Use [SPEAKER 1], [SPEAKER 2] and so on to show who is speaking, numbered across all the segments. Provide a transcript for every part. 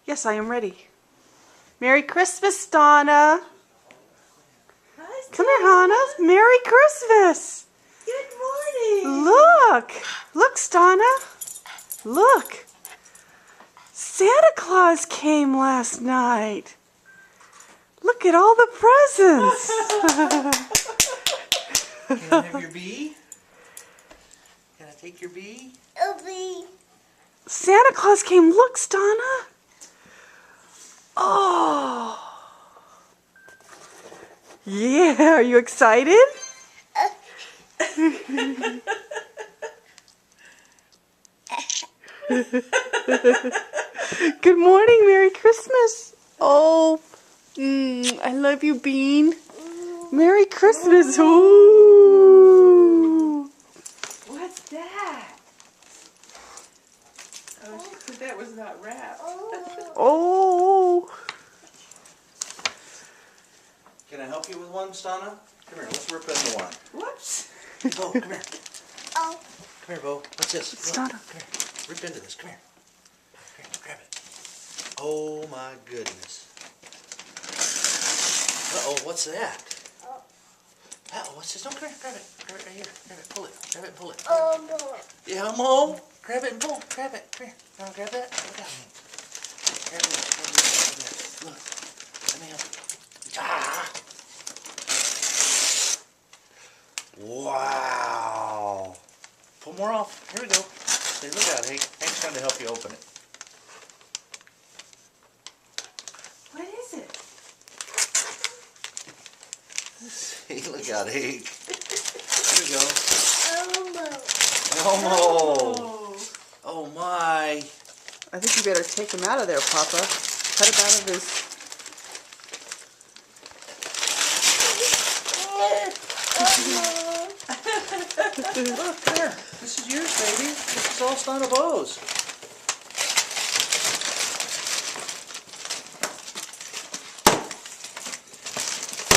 [SPEAKER 1] Yes, I am ready. Merry Christmas, Donna.
[SPEAKER 2] Hi,
[SPEAKER 1] Come here, Hannah. Merry Christmas.
[SPEAKER 2] Good morning.
[SPEAKER 1] Look. Look, Donna. Look. Santa Claus came last night. Look at all the presents.
[SPEAKER 3] Can I have your bee? Can I take your bee?
[SPEAKER 2] A bee.
[SPEAKER 1] Santa Claus came. Look, Donna. Oh. Yeah, are you excited? Good morning, Merry Christmas. Oh, I love you, Bean. Merry Christmas. Ooh.
[SPEAKER 2] What's that? Oh, she said that was not wrapped.
[SPEAKER 1] Oh.
[SPEAKER 3] Can I help you with one, Stana? Come here, let's rip into one.
[SPEAKER 2] Whoops.
[SPEAKER 3] Bo, come here.
[SPEAKER 2] Oh.
[SPEAKER 3] Come here, Bo. What's this?
[SPEAKER 1] Stana.
[SPEAKER 3] Come here. Rip into this. Come here. Come here, grab it. Oh my goodness. Uh-oh, what's that? Uh-oh, what's this? No, come here, grab it. Grab it right here. Grab it, pull it. Grab it and pull it. Yeah, Mo. Grab it and pull. Grab it. Come here. You want to grab that? Look at me. Grab it. Grab it. Grab it. Look. Let me help you. Ah! Wow. Pull more off. Here we go. Hey, look out, Hank. Hank's trying to help you open it.
[SPEAKER 2] What is it?
[SPEAKER 3] Hey, look out, Hank. Here we go.
[SPEAKER 2] Oh.
[SPEAKER 3] Elmo. Oh my.
[SPEAKER 1] I think you better take him out of there, Papa. Cut him out of his...
[SPEAKER 3] Look, there. This is yours, baby. This is all Stana Bo's.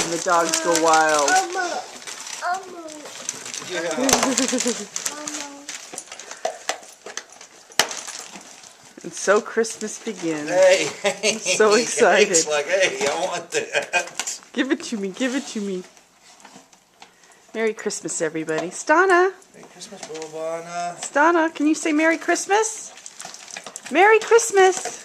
[SPEAKER 1] And the dogs go wild.
[SPEAKER 3] Yeah.
[SPEAKER 1] And so Christmas begins.
[SPEAKER 3] Hey, hey.
[SPEAKER 1] So excited.
[SPEAKER 3] Hank's like, hey, I want that.
[SPEAKER 1] Give it to me. Give it to me. Merry Christmas, everybody. Stana.
[SPEAKER 3] Merry Christmas, Bobana.
[SPEAKER 1] Stana, can you say Merry Christmas? Merry Christmas.